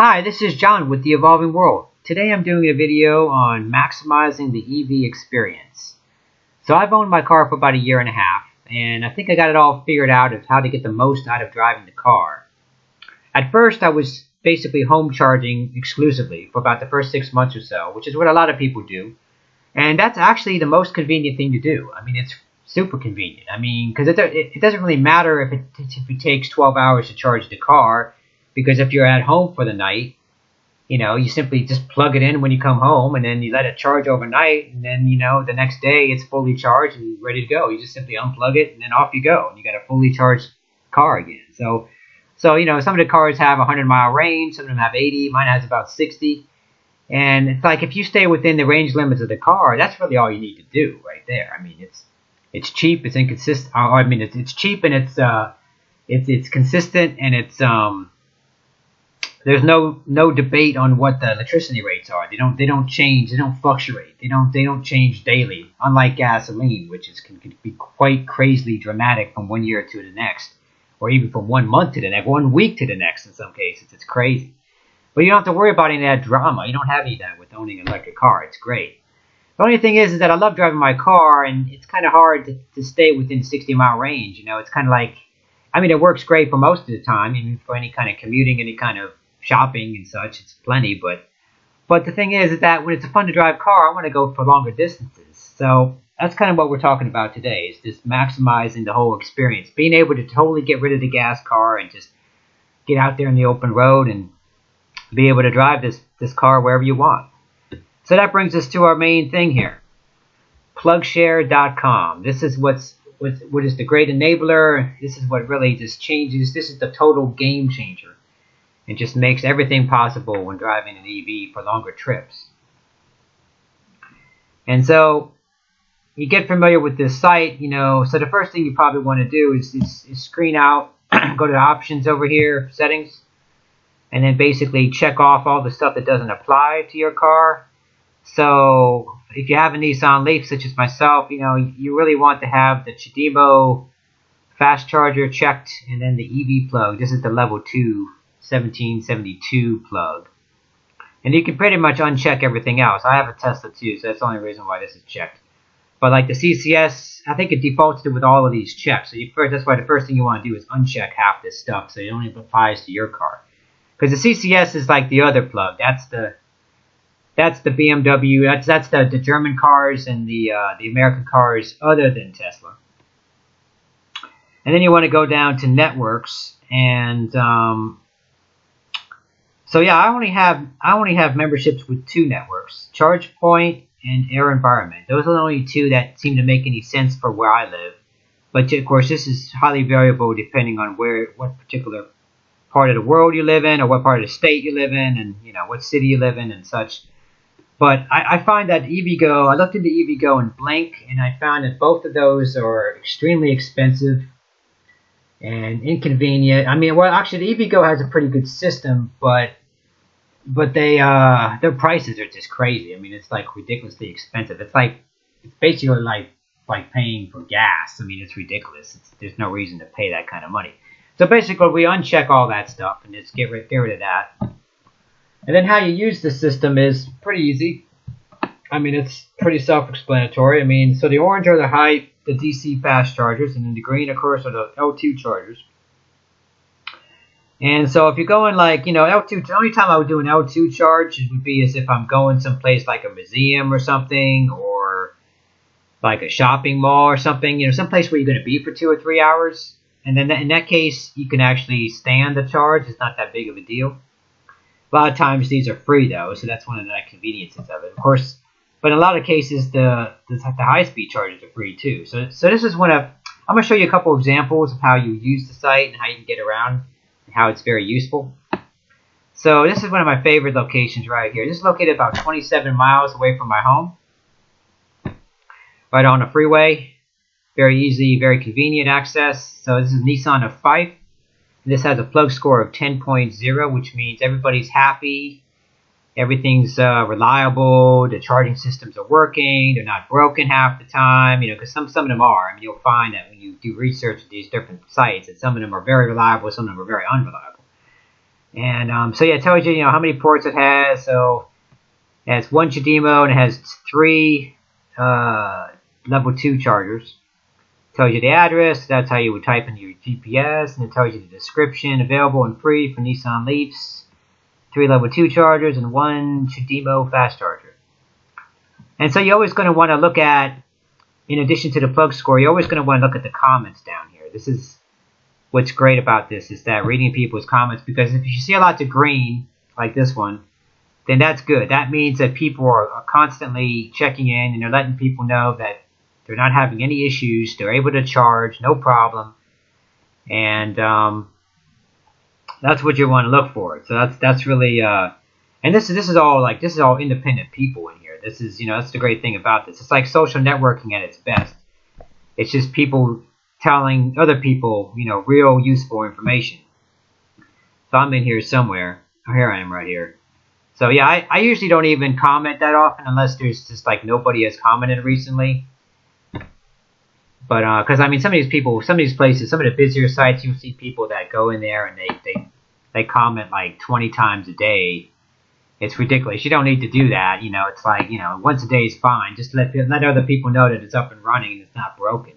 Hi, this is John with The Evolving World. Today I'm doing a video on maximizing the EV experience. So I've owned my car for about a year and a half, and I think I got it all figured out of how to get the most out of driving the car. At first I was basically home charging exclusively for about the first 6 months or so, which is what a lot of people do. And that's actually the most convenient thing to do. I mean, it's super convenient. I mean, because it doesn't really matter if it takes 12 hours to charge the car. Because if you're at home for the night, you simply just plug it in when you come home and then you let it charge overnight. And then, the next day it's fully charged and ready to go. You just simply unplug it and then off you go. And you got a fully charged car again. So some of the cars have 100-mile range. Some of them have 80. Mine has about 60. And it's like if you stay within the range limits of the car, that's really all you need to do right there. I mean, it's cheap. It's inconsistent. It's cheap and it's consistent and it's there's no debate on what the electricity rates are. They don't change. They don't fluctuate. They don't change daily. Unlike gasoline, which can be quite crazily dramatic from one year to the next, or even from 1 month to the next, 1 week to the next. In some cases, it's crazy. But you don't have to worry about any of that drama. You don't have any of that with owning an electric car. It's great. The only thing is that I love driving my car, and it's kind of hard to stay within 60-mile range. It's kind of like, it works great for most of the time, even for any kind of commuting, any kind of shopping and such, it's plenty, but the thing is that when it's a fun to drive car, I want to go for longer distances. So that's kind of what we're talking about today, is just maximizing the whole experience, being able to totally get rid of the gas car and just get out there in the open road and be able to drive this car wherever you want. So that brings us to our main thing here, PlugShare.com. This is what is the great enabler. This is what really just changes. This is the total game changer. It just makes everything possible when driving an EV for longer trips. And so you get familiar with this site, so the first thing you probably want to do is screen out, go to the options over here, settings, and then basically check off all the stuff that doesn't apply to your car. So if you have a Nissan Leaf, such as myself, you really want to have the CHAdeMO fast charger checked, and then the EV plug. This is the level 2. 1772 plug, and you can pretty much uncheck everything else. I have a Tesla too, so that's the only reason why this is checked. But like the CCS, I think it defaults to with all of these checked. So that's why the first thing you want to do is uncheck half this stuff, so it only applies to your car. Because the CCS is like the other plug. That's the BMW. That's the German cars and the American cars other than Tesla. And then you want to go down to networks and so yeah, I only have memberships with 2 networks, Chargepoint and AeroVironment. Those are the only 2 that seem to make any sense for where I live. But of course, this is highly variable depending on what particular part of the world you live in, or what part of the state you live in, and what city you live in and such. But I find that EVgo, I looked into EVgo and Blink, and I found that both of those are extremely expensive and inconvenient. Actually, the EVgo has a pretty good system, but their prices are just crazy. It's like ridiculously expensive. It's basically like paying for gas. It's ridiculous. There's no reason to pay that kind of money. So basically, we uncheck all that stuff and just get rid of that. And then how you use the system is pretty easy. It's pretty self-explanatory. So the orange are the DC fast chargers, and then the green, of course, are the L2 chargers. And so if you're going L2, the only time I would do an L2 charge would be as if I'm going someplace like a museum or something, or like a shopping mall or something, someplace where you're going to be for 2 or 3 hours. And then in that case, you can actually stand the charge. It's not that big of a deal. A lot of times these are free though, so that's one of the conveniences of it. Of course, but in a lot of cases, the high-speed chargers are free too. So this is I'm going to show you a couple examples of how you use the site and how you can get around and how it's very useful. So this is one of my favorite locations right here. This is located about 27 miles away from my home, right on the freeway. Very easy, very convenient access. So this is Nissan of Fife. This has a plug score of 10.0, which means everybody's happy. Everything's reliable. The charging systems are working. They're not broken half the time, because some of them are. You'll find that when you do research at these different sites, that some of them are very reliable, some of them are very unreliable. And so yeah, it tells you, how many ports it has. So it has 1 CHAdeMO and it has 3 level 2 chargers. It tells you the address. That's how you would type in your GPS, and it tells you the description: available and free for Nissan Leafs, 3 level 2 chargers, and 1 CHAdeMO fast charger. And so you're always going to want to look at, in addition to the plug score, you're always going to want to look at the comments down here. This is what's great about this, is that reading people's comments, because if you see a lot of green, like this one, then that's good. That means that people are constantly checking in, and they're letting people know that they're not having any issues. They're able to charge, no problem. And that's what you want to look for. So that's really, and this is all independent people in here. This is, that's the great thing about this. It's like social networking at its best. It's just people telling other people, real useful information. So I'm in here somewhere. Oh, here I am right here. So yeah, I usually don't even comment that often unless there's just like nobody has commented recently. But because I mean, some of these people, some of these places, some of the busier sites, you'll see people that go in there and they comment like 20 times a day. It's ridiculous. You don't need to do that. It's like, once a day is fine. Just let other people know that it's up and running and it's not broken.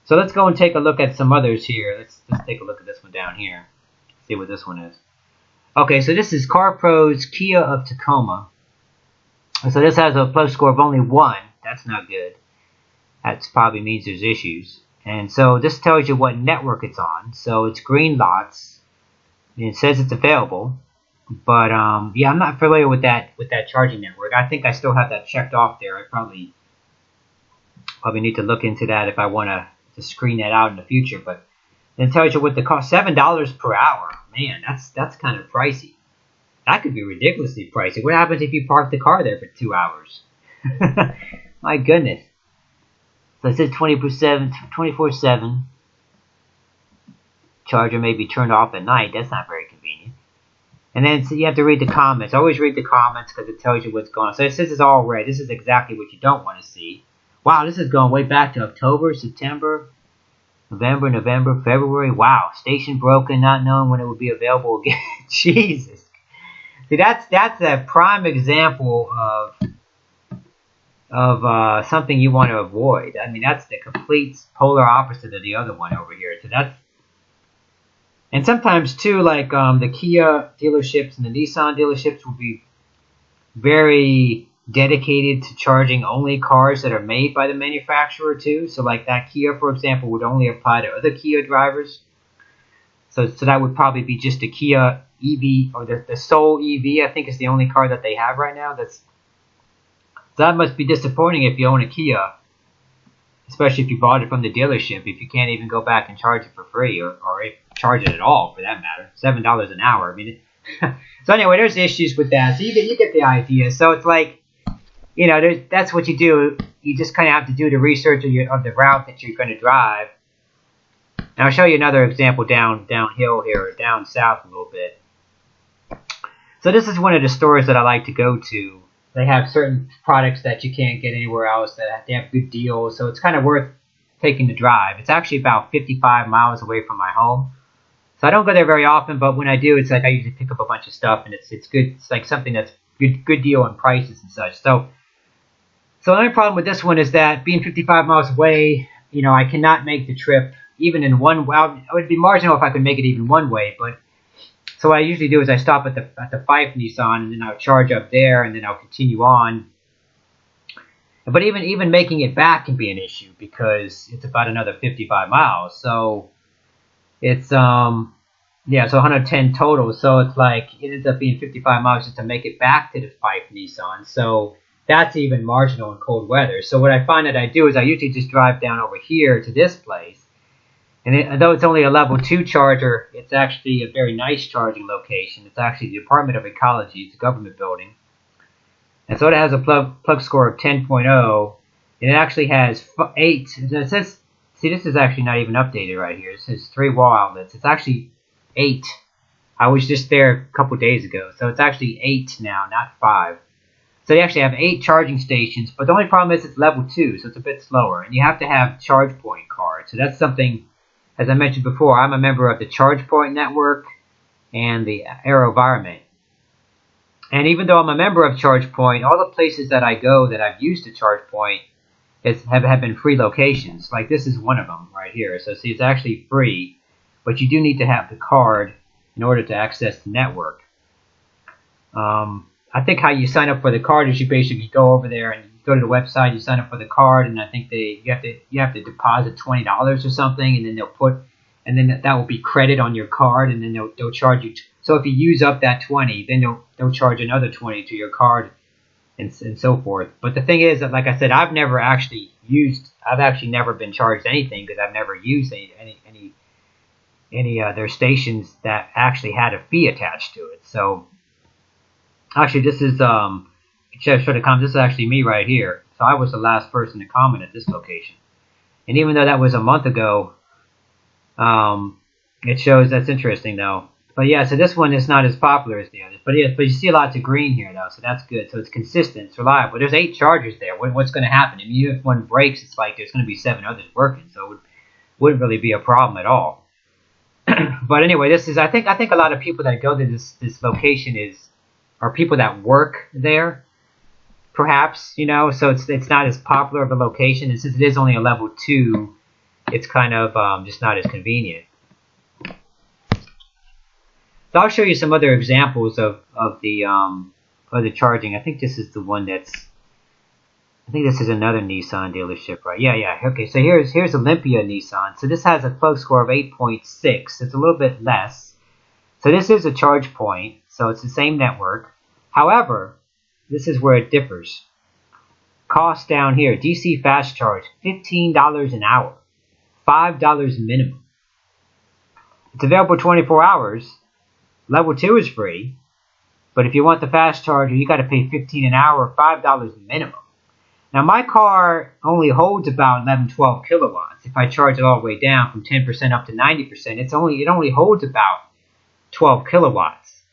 So let's go and take a look at some others here. Let's take a look at this one down here. See what this one is. Okay, so this is CarPro's Kia of Tacoma. So this has a plug score of only 1. That's not good. That probably means there's issues. And so this tells you what network it's on. So it's green lots. And it says it's available. But yeah, I'm not familiar with that charging network. I think I still have that checked off there. I probably need to look into that if I want to screen that out in the future. But then it tells you what the cost, $7 per hour. Man, that's kind of pricey. That could be ridiculously pricey. What happens if you park the car there for 2 hours? My goodness. So it says 24/7. Charger may be turned off at night. That's not very convenient. And then so you have to read the comments. Always read the comments because it tells you what's going on. So it says it's all red. This is exactly what you don't want to see. Wow, this is going way back to October, September, November, February. Wow, station broken, not knowing when it will be available again. Jesus. See, that's a prime example of something you want to avoid. I mean, that's the complete polar opposite of the other one over here. So that's, and sometimes too, like the Kia dealerships and the Nissan dealerships will be very dedicated to charging only cars that are made by the manufacturer too. So like that Kia, for example, would only apply to other Kia drivers. So that would probably be just a Kia EV, or the Soul EV, I think is the only car that they have right now. That must be disappointing if you own a Kia, especially if you bought it from the dealership, if you can't even go back and charge it for free, or charge it at all for that matter. $7 an hour. I mean, so anyway, there's issues with that. So you get the idea. So it's like, that's what you do. You just kind of have to do the research of the route that you're going to drive. And I'll show you another example downhill here, or down south a little bit. So this is one of the stores that I like to go to. They have certain products that you can't get anywhere else. They have good deals, so it's kind of worth taking the drive. It's actually about 55 miles away from my home. So I don't go there very often, but when I do, it's like I usually pick up a bunch of stuff, and it's good. It's like something that's good deal on prices and such. So the only problem with this one is that being 55 miles away, I cannot make the trip even in one way. It would be marginal if I could make it even one way, but so what I usually do is I stop at the Fife Nissan, and then I'll charge up there, and then I'll continue on. But even making it back can be an issue because it's about another 55 miles. So it's so 110 total. So it's like it ends up being 55 miles just to make it back to the Fife Nissan. So that's even marginal in cold weather. So what I find that I do is I usually just drive down over here to this place. And though it's only a level 2 charger, it's actually a very nice charging location. It's actually the Department of Ecology. It's a government building. And so it has a plug score of 10.0. And it actually has 8. It says, see, this is actually not even updated right here. It says 3 wall outlets. It's actually 8. I was just there a couple days ago. So it's actually 8 now, not 5. So they actually have 8 charging stations. But the only problem is it's level 2, so it's a bit slower. And you have to have Chargepoint cards. So that's something, as I mentioned before, I'm a member of the Chargepoint network. and the AeroVironment. And even though I'm a member of Chargepoint, all the places that I go that I've used a Chargepoint have been free locations. Like this is one of them right here. So see, it's actually free, but you do need to have the card in order to access the network. I think how you sign up for the card is you basically go over there and you go to the website, you sign up for the card, and I think you have to deposit $20 or something, and then that will be credit on your card, and then they'll charge you. So if you use up that 20, then they'll charge another 20 to your card, and so forth. But the thing is that, like I said, I've actually never been charged anything because I've never used any their stations that actually had a fee attached to it. So actually, this is this is actually me right here. So I was the last person to comment at this location, and even though that was a month ago, it shows. That's interesting though. But yeah, so this one is not as popular as the others. But yeah, but you see lots of green here though, so that's good. So it's consistent, it's reliable. There's 8 chargers there. What's going to happen? I mean, even if one breaks, it's like there's going to be 7 others working, so it wouldn't really be a problem at all. But anyway, this is I think a lot of people that go to this location are people that work there, perhaps, you know. So it's not as popular of a location, and since it is only a level 2, it's kind of just not as convenient. So I'll show you some other examples of the charging. I think this is the one I think this is another Nissan dealership, right? Yeah. Okay, so here's Olympia Nissan. So this has a plug score of 8.6. It's a little bit less. So this is a Chargepoint, so it's the same network. However, this is where it differs. Cost down here, DC fast charge, $15 an hour, $5 minimum. It's available 24 hours. Level 2 is free, but if you want the fast charger, you got to pay $15 an hour, $5 minimum. Now my car only holds about 11-12 kilowatts. If I charge it all the way down from 10% up to 90%, it only holds about 12 kilowatts.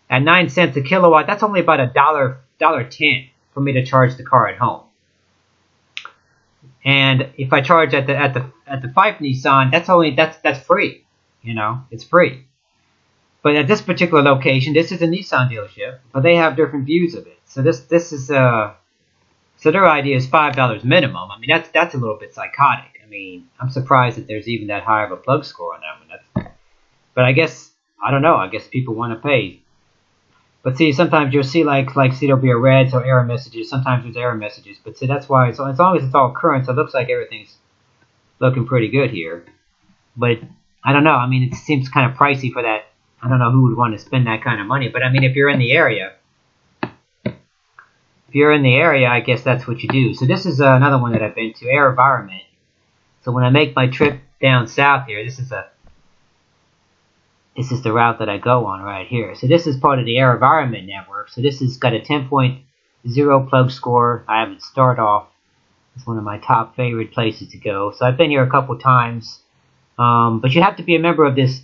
At 9 cents a kilowatt, that's only about $1.10 for me to charge the car at home. And if I charge at the Fife Nissan, that's free. You know, it's free. But at this particular location, this is a Nissan dealership, but they have different views of it. So this is so their idea is $5 minimum. I mean, that's a little bit psychotic. I mean, I'm surprised that there's even that high of a plug score on that one. But I guess I don't know. I guess people want to pay. But see, sometimes you'll see like see there'll be a red, so error messages. Sometimes there's error messages. But see, that's why. So as long as it's all current, so it looks like everything's looking pretty good here. But I don't know. I mean, it seems kind of pricey for that. I don't know who would want to spend that kind of money, but I mean, if you're in the area, I guess that's what you do. So this is another one that I've been to, AeroVironment. So when I make my trip down south here, this is the route that I go on right here. So this is part of the AeroVironment network. So this has got a 10.0 plug score. I have it start off. It's one of my top favorite places to go. So I've been here a couple times. But you have to be a member of this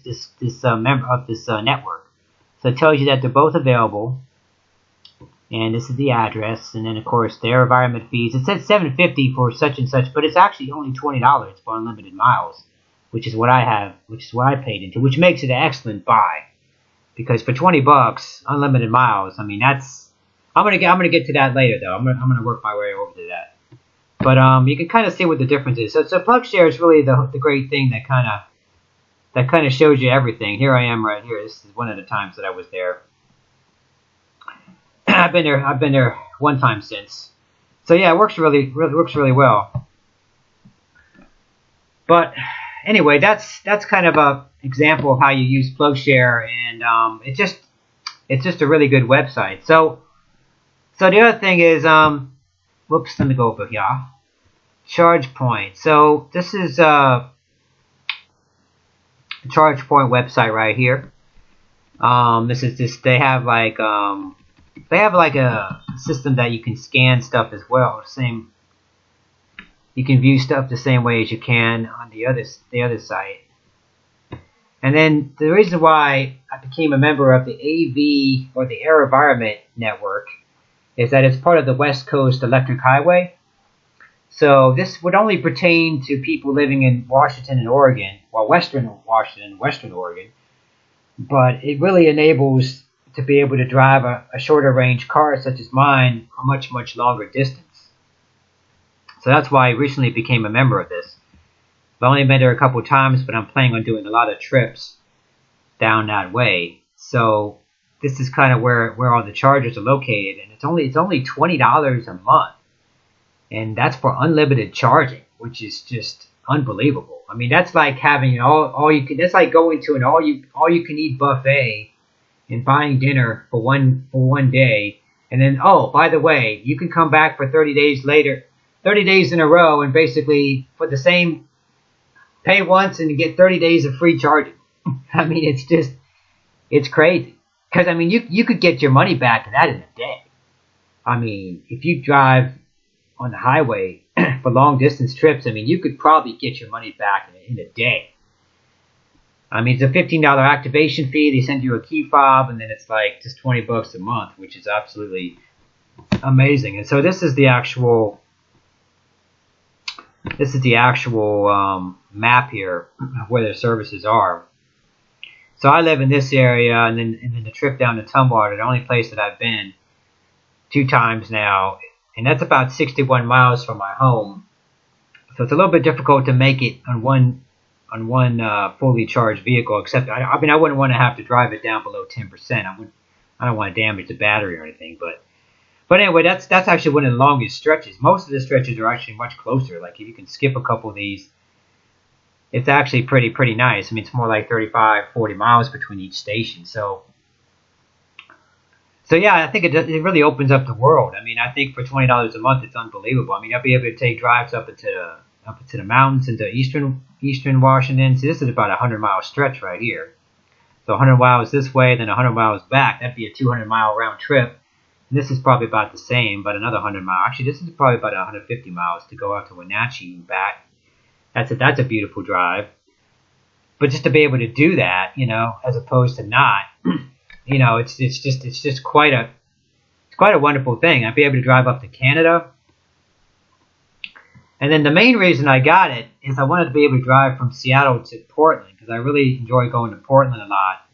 network. So it tells you that they're both available, and this is the address, and then of course the AeroVironment fees. It says $7.50 for such and such, but it's actually only $20 for unlimited miles, which is what I have, which is what I paid into, which makes it an excellent buy, because for $20, unlimited miles. I mean, that's I'm gonna get to that later though. I'm gonna work my way over to that. But you can kind of see what the difference is. So PlugShare is really the great thing that kind of shows you everything. Here I am right here. This is one of the times that I was there. I've been there one time since. So yeah, it works really well. But anyway, that's kind of a example of how you use PlugShare, and it's just a really good website. So the other thing is whoops, let me go over here. Chargepoint. So this is a Chargepoint website right here. They have like a system that you can scan stuff as well. You can view stuff the same way as you can on the other site. And then the reason why I became a member of the AV or the AeroVironment network is that it's part of the West Coast Electric Highway. So this would only pertain to people living in Washington and Oregon, well, Western Washington and Western Oregon. but it really enables to be able to drive a shorter range car such as mine a much, much longer distance. So that's why I recently became a member of this. I've only been there a couple times, but I'm planning on doing a lot of trips down that way. So this is kind of where all the chargers are located, and it's only $20 a month, and that's for unlimited charging, which is just unbelievable. I mean, that's like having all you can. That's like going to an all you can eat buffet and buying dinner for one day, and then, oh, by the way, you can come back for 30 days later, 30 days in a row, and basically for the same pay once and get 30 days of free charging. I mean, it's crazy. Because, I mean, you could get your money back to that in a day. I mean, if you drive on the highway for long distance trips, I mean, you could probably get your money back in a day. I mean, it's a $15 activation fee. They send you a key fob, and then it's like just $20 a month, which is absolutely amazing. And so this is the actual map here of where their services are. So I live in this area, and then the trip down to Tumwater, the only place that I've been 2 times now, and that's about 61 miles from my home. So it's a little bit difficult to make it on one fully charged vehicle. Except I mean, I wouldn't want to have to drive it down below 10%. I don't want to damage the battery or anything. But anyway, that's actually one of the longest stretches. Most of the stretches are actually much closer. Like if you can skip a couple of these, it's actually pretty nice. I mean, it's more like 35, 40 miles between each station. So yeah, I think it really opens up the world. I mean, I think for $20 a month, it's unbelievable. I mean, I'll be able to take drives up into the mountains into eastern Washington. So this is about a 100-mile stretch right here. So 100 miles this way, then 100 miles back. That'd be a 200-mile round trip. And this is probably about the same, but another 100 miles. Actually, this is probably about 150 miles to go out to Wenatchee and back. That's a beautiful drive. But just to be able to do that, you know, as opposed to not, you know, it's just quite a wonderful thing. I'd be able to drive up to Canada. And then the main reason I got it is I wanted to be able to drive from Seattle to Portland, because I really enjoy going to Portland a lot.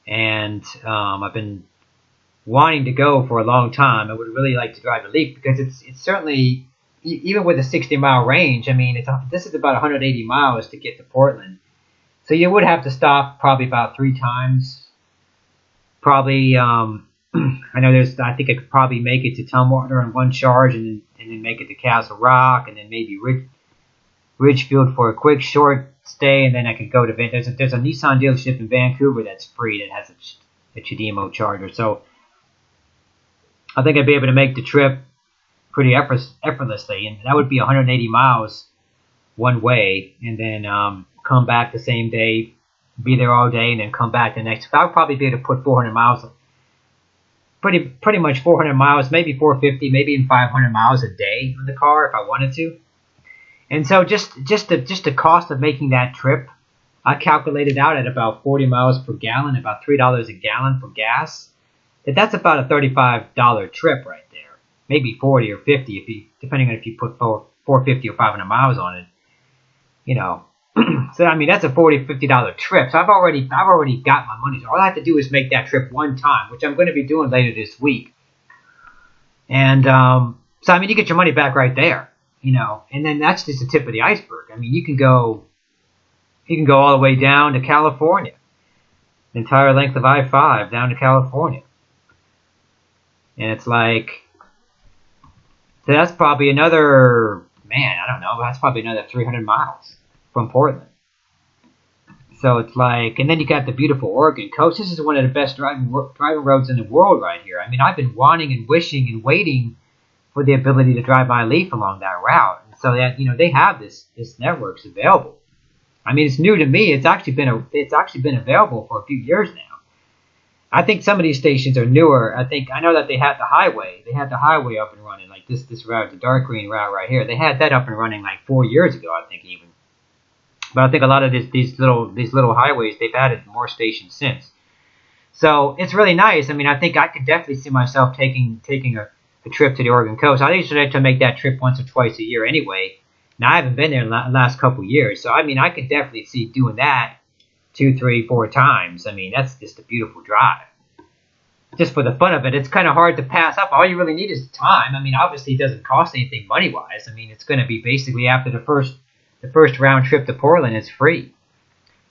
And I've been wanting to go for a long time. I would really like to drive a Leaf, because it's certainly, even with a 60-mile range, I mean, this is about 180 miles to get to Portland. So you would have to stop probably about 3 times. Probably, I think I could probably make it to Tumwater on one charge, and then make it to Castle Rock, and then maybe Ridgefield for a quick short stay, and then I could go to there's a Nissan dealership in Vancouver that's free that has a CHAdeMO charger. So I think I'd be able to make the trip pretty effortlessly, and that would be 180 miles one way, and then come back the same day, be there all day, and then come back the next. I would probably be able to put 400 miles, pretty much 400 miles, maybe 450, maybe even 500 miles a day on the car if I wanted to. And so just the cost of making that trip, I calculated out at about 40 miles per gallon, about $3 a gallon for gas. That's about a $35 trip right there. Maybe 40 or 50 depending on if you put 450 or 500 miles on it. You know, so I mean that's a $40-50 trip. So I've already got my money. So all I have to do is make that trip one time, which I'm going to be doing later this week. And so I mean you get your money back right there. You know, and then that's just the tip of the iceberg. I mean, you can go all the way down to California, the entire length of I-5 down to California, and it's like, so that's probably another, man, I don't know, that's probably another 300 miles from Portland. So it's like, and then you got the beautiful Oregon coast. This is one of the best driving roads in the world right here. I mean, I've been wanting and wishing and waiting for the ability to drive my Leaf along that route, and so that, you know, they have this network's available. I mean, it's new to me. It's actually been available for a few years now. I think some of these stations are newer. I know that they had the highway. They had the highway up and running, like this route, the dark green route right here. They had that up and running like 4 years ago, I think even. But I think a lot of these little highways, they've added more stations since. So it's really nice. I mean, I think I could definitely see myself taking a trip to the Oregon coast. I usually like to make that trip once or twice a year anyway. Now, I haven't been there in the last couple of years, so I mean, I could definitely see doing that 2, 3, 4 times, I mean, that's just a beautiful drive. Just for the fun of it, it's kind of hard to pass up. All you really need is time. I mean, obviously it doesn't cost anything money-wise. I mean, it's going to be basically after the first round trip to Portland, it's free.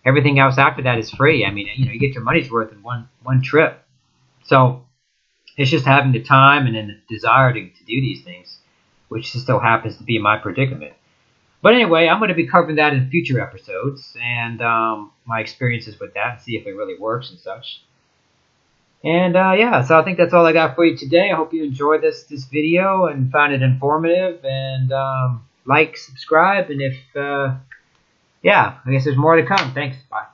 Everything else after that is free. I mean, you get your money's worth in one trip. So it's just having the time and then the desire to do these things, which just so happens to be my predicament. But anyway, I'm going to be covering that in future episodes and my experiences with that, see if it really works and such. And yeah, so I think that's all I got for you today. I hope you enjoyed this video and found it informative. And like, subscribe, and if yeah, I guess there's more to come. Thanks. Bye.